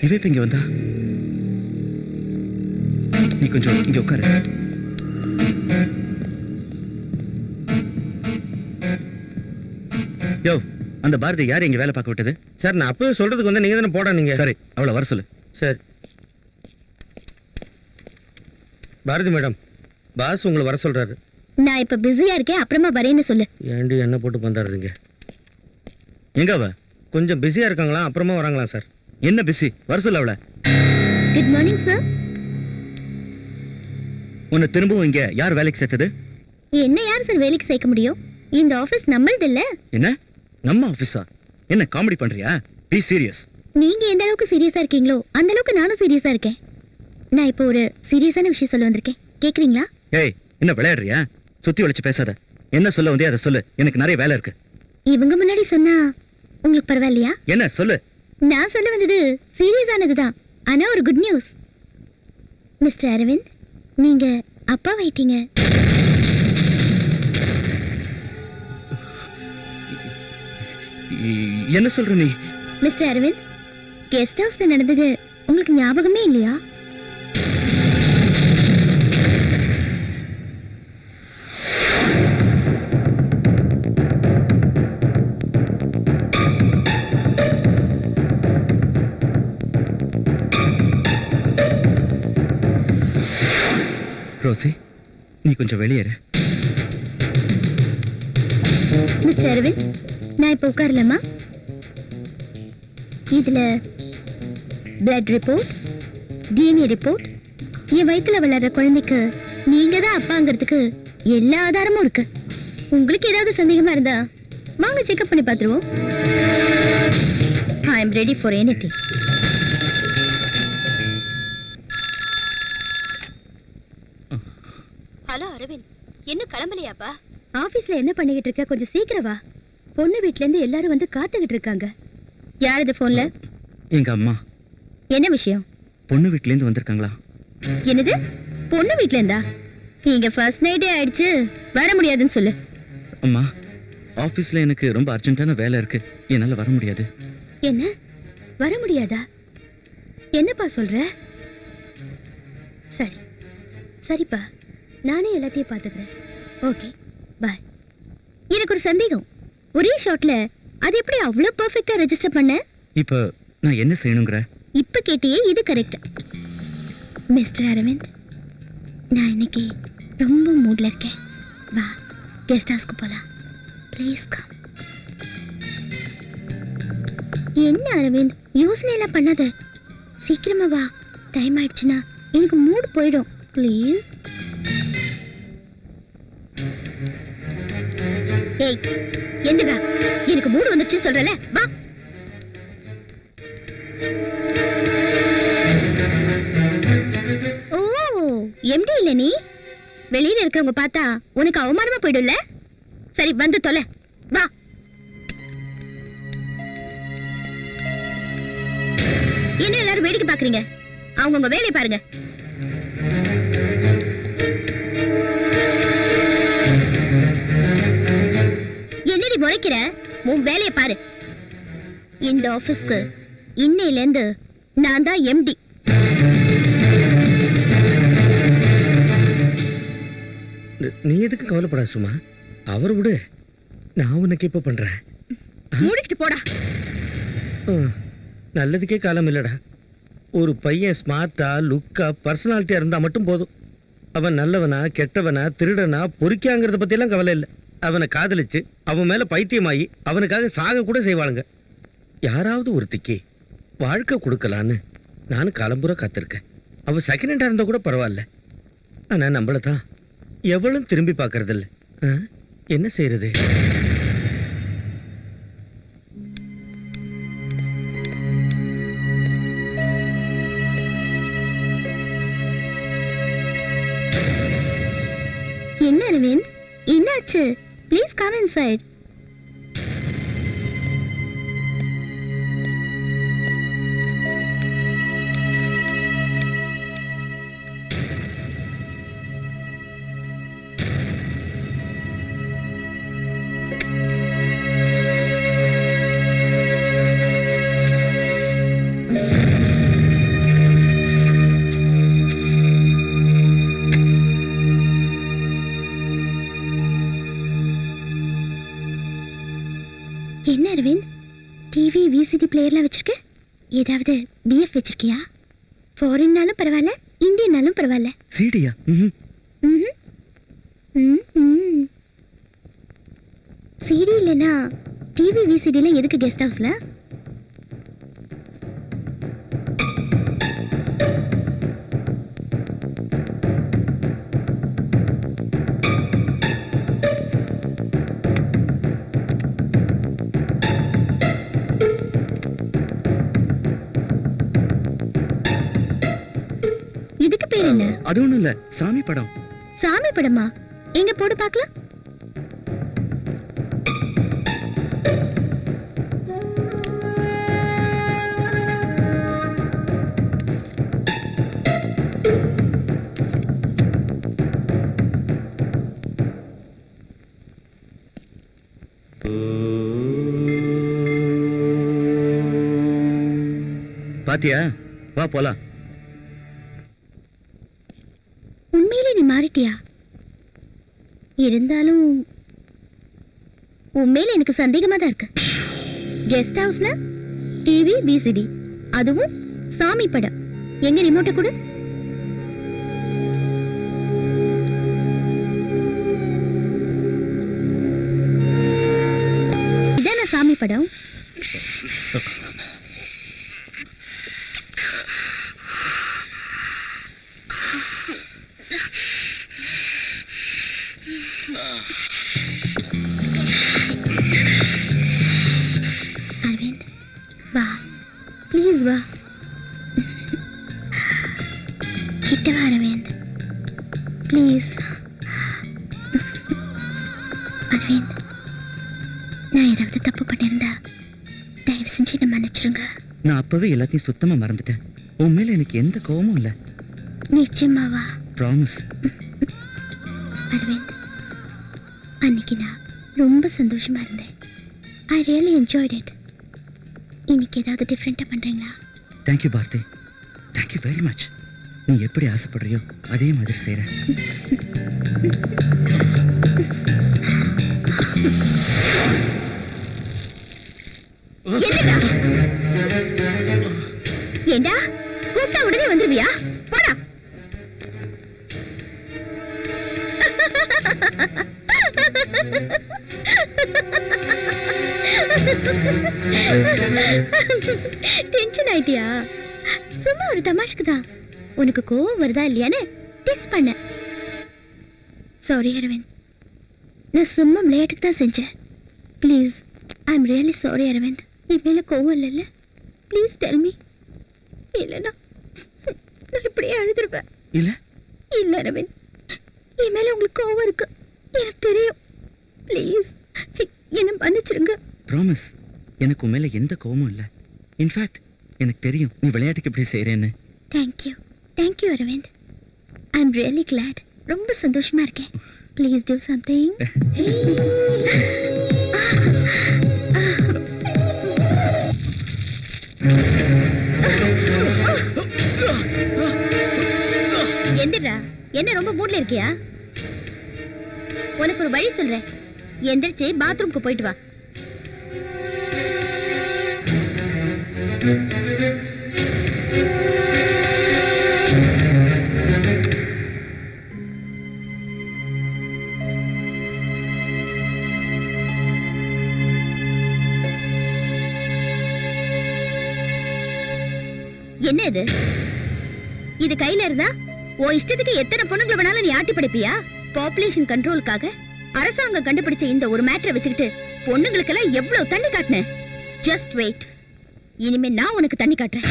இவ இப்ப இங்க வந்தா? நீ கொஞ்சம் இங்க உட்காரு. யோ, அந்த பாரதி யார் இங்க வேலை பார்க்க விட்டது? சார், நான் அப்பவே சொல்றதுக்கு வந்து நீங்க தானே போடானீங்க. சரி, அவளை வர சொல்லு. சரி. பாரதி மேடம், பாஸ் உங்களை வர சொல்றாரு. நான் இப்ப பிஸியா இருக்கேன், அப்புறமா வரேன்னு சொல்லு. ஏண்டி என்ன போட்டு பந்தாடுறீங்க? எங்க அவ? கொஞ்சம் பிஸியா இருக்காங்களா, அப்புறமா வராங்களா சார்? என்ன பிஸி? வர சொல்லு அவளை. Good morning sir. உன்னை திரும்பவும் இங்க யார் வேலைக்கு சேர்த்தது? என்ன யார் சார் வேலைக்கு சேர்க்க முடியும்? இந்த ஆபீஸ் நம்மளது இல்ல. என்ன நம்ம ஆபீஸா? என்ன காமெடி பண்றியா? Be serious. நீங்க எந்த அளவுக்கு சீரியஸா இருக்கீங்களோ அந்த அளவுக்கு நானும் சீரியஸா இருக்கேன். நான் இப்போ ஒரு சீரியஸான விஷயம் சொல்ல வந்திருக்கேன், கேக்குறீங்களா? ஏய், என்ன விளையாடுறியா? சுத்தி வளைச்சு பேசாத. என்ன சொல்ல வந்தே அதை சொல்லு, எனக்கு நிறைய வேலை இருக்கு. இவங்க முன்னாடி சொன்னா உங்களுக்கு பரவாயில்லையா? என்ன சொல்லு. நான் சொல்ல வந்தது சீரியஸானதுதான், ஆனா ஒரு குட் நியூஸ். மிஸ்டர் அரவிந்த், நீங்க அப்பா வைட்டீங்க. என்ன சொல்ற நீ? மிஸ்டர் அரவிந்த், கெஸ்ட் ஹவுஸ்ல நடந்தது உங்களுக்கு ஞாபகமே இல்லையா? ரோசி, நீ கொஞ்சம் வெளியேறு. மிஸ்டர் அரவிந்த், நான் இப்ப உட்காரலாமா? இதுல பிளட் ரிப்போர்ட், டிஎன்ஏ ரிப்போர்ட், என் வயித்துல வளர்ற குழந்தைக்கு நீங்க தான் அப்பாங்கிறதுக்கு எல்லா ஆதாரமும் இருக்கு. உங்களுக்கு ஏதாவது சந்தேகமா இருந்தா வாங்க செக்அப் பண்ணி பார்த்துருவோம். I am ready for anything. Hello Aravind, என்ன கிளம்பலையாப்பா? ஆபீஸ்ல என்ன பண்ணிக்கிட்டு இருக்க? கொஞ்சம் சீக்கிரம் வா. பொண்ணு வீட்ல இருந்து எல்லாரும் வந்து காத்துக்கிட்டு இருக்காங்க. யார் இது போன்ல? எங்க அம்மா. என்ன விஷயம்? பொண்ணு வீட்ல இருந்து வந்திருக்காங்களா? என்னது, பொண்ணு வீட்ல இருந்தா? இங்க ஃபர்ஸ்ட் நைட்டே ஆயிடுச்சு, வர முடியாதுன்னு சொல்லு. அம்மா, ஆபீஸ்ல எனக்கு ரொம்ப அர்ஜென்ட்டான வேலை இருக்கு, என்னால வர முடியாது. என்ன, வர முடியாதா? என்னப்பா சொல்ற? சரி சரிப்பா, நானே எல்லாத்தையும் பார்த்துக்கிறேன். Okay bye. எனக்கு ஒரு சந்தேகம், ஒரே ஷாட்ல அது எப்படி அவ்வளவு பெர்ஃபெக்ட்டா ரெஜிஸ்டர் பண்ண? இப்ப நான் என்ன செய்யணுங்கிற? இப்ப கேட்டியே, இது கரெக்ட். மிஸ்டர் அரவிந்த், நான் இன்னைக்கு ரொம்ப மூட்ல இருக்கேன். வா, கெஸ்ட் ஹவுஸ்க்கு போலாம். Please come. என்ன அரவிந்த், யோசனை எல்லாம் பண்ணாத, சீக்கிரமா வா. டைம் ஆயிடுச்சுன்னா எனக்கு மூட் போயிடும். ப்ளீஸ். ஏய், எந்திரா, எனக்கு மூடு வந்துடுச்சு சொல்றல, வா. ஓ, எம்டி இல்ல நீ? வெளியில இருக்கிறவங்க பார்த்தா உனக்கு அவமானமா போயிடும்ல. சரி, வந்து தொலை, வா. என்ன எல்லாரும் வேடிக்கை பாக்குறீங்க? அவங்கவுங்க வேலையை பாருங்க. என்னடி முறைக்கிற? உன் வேலையை பாரு. இந்த ஆபீஸ்க்கு இன்னையில இருந்து நான் தான் எம்டி. நீ எதுக்கு கவலைப்படாத சும்மா, அவர் விடு, நான் உனக்கு இப்ப பண்றேன். மூடிக்கிட்டு போடா. நல்லதுக்கே காலம் இல்லடா. ஒரு பையன் ஸ்மார்ட்டா, லுக்கா, பர்சனாலிட்டியா இருந்தா மட்டும் போதும். அவன் நல்லவனா, கெட்டவனா, திருடனா, பொறுக்கியாங்கிறத பத்தி எல்லாம் கவலை இல்லை. அவனை காதலிச்சு அவன் மேல பைத்தியமாயி அவனுக்காக சாக கூட செய்வாளுங்க. யாராவது ஒருத்திக்கு வாழ்க்கை கொடுக்கலான்னு நானும் காலம்பூரா காத்திருக்கேன். அவன் செகண்ட் ஹேண்டா இருந்தா கூட பரவாயில்ல. ஆனா நம்மள தான் எவளும் திரும்பி பார்க்கறது இல்லை. என்ன செய்யறது? என்ன அரவிந்த், என்னாச்சு? Please come inside. Aravind TV VCD பிளேயர்லாம் வச்சிருக்க? ஏதாவது பிஎஃப் வச்சிருக்கியா? ஃபாரின்னாலும் பரவாயில்ல, இந்தியன்னாலும் பரவாயில்ல. சீடியா? சிடி இல்லைன்னா டிவி விசிடிலாம் எதுக்கு கெஸ்ட் ஹவுஸ்ல? இதுக்கு பேர் என்ன? அது ஒண்ணும் இல்ல, சாமி படம். சாமி படமா? எங்க போடு பார்க்கலாம். பாத்தியா? வா போலாம். உண்மையிலே நீ மாறிட்டியா? இருந்தாலும் உண்மையில எனக்கு சந்தேகமா தான் இருக்கு. கெஸ்ட் ஹவுஸ்ல டிவி விசிடி, அதுவும் சாமி படம். எங்க ரிமோட்டை கொடு. இதான சாமி படம்? அரவிந்த் வா, ப்ளீஸ் வா. கிட்ட வா அரவிந்த், ப்ளீஸ். அரவிந்த், நான் ஏதாவது தப்பு பண்ணியிருந்தா தயவு செஞ்சு என்ன மன்னிச்சிருங்க. நான் அப்பவே எல்லாத்தையும் சுத்தமா மறந்துட்டேன். உன் மேல எனக்கு எந்த கோவமும் இல்ல. நிச்சயமாவா? ப்ராமிஸ். அரவிந்த், அன்னைக்கு நான் ரொம்ப சந்தோஷமா இருந்தேன். I really enjoyed it. இன்னைக்கு ஏதாவது டிஃப்ரெண்டா பண்றீங்களா? Thank you Bharathi, thank you very much. நீ எப்படி ஆசைப்படுறியோ அதே மாதிரி செய்றேன். ஏண்டா கூப்பிட்டா உடனே வந்துருவியா? போடா. டென்ஷன் ஆயிட்டியா? சும்மா ஒரு தமாஷ்க்கு தான். உனக்கு கோவம் வருதா இல்லையான்னு டெஸ்ட் பண்ண. சாரி அரவிந்த், நான் சும்மா விளையாட்டுக்கு தான் செஞ்சேன். Please, I am really sorry Aravind. என் மேல கோவம் இல்லைல்ல? Please tell me. இல்லைன்னா நான் இப்படியே அழுதுருவேன். இல்ல இல்ல அரவிந்த், என் மேல உங்களுக்கு கோவம் இருக்கு, எனக்கு தெரியும். ப்ளீஸ் என்ன மன்னிச்சிருங்க. ப்ராமிஸ், எனக்கு உன் மேல எந்த கோவமும் இல்ல. இன்ஃபேக்ட் எனக்கு தெரியும் நீ விளையாட்டுக்கு இப்படி செய்றேன்னு. Thank you, thank you Aravind. I am really glad. ரொம்ப சந்தோஷமா இருக்கேன். Please do something. எந்திரா, என்ன ரொம்ப மூட்ல இருக்கியா? உனக்கு ஒரு வழி சொல்றேன். எந்திரிச்சு பாத்ரூம்க்கு போயிட்டு வா. என்ன இது? இது கையில இருந்தா உன் இஷ்டத்துக்கு எத்தனை பொண்ணுங்களை வேணாலும் நீ ஆட்டி படைப்பியா? பாப்புலேஷன் கண்ட்ரோலுக்காக அரசாங்கம் கண்டுபிடிச்ச இந்த ஒரு மேட்டரை வச்சுக்கிட்டு பொண்ணுங்களுக்கெல்லாம் எவ்வளவு தண்ணி காட்டின? ஜஸ்ட் வெயிட், இனிமே நான் உனக்கு தண்ணி காட்டுறேன்.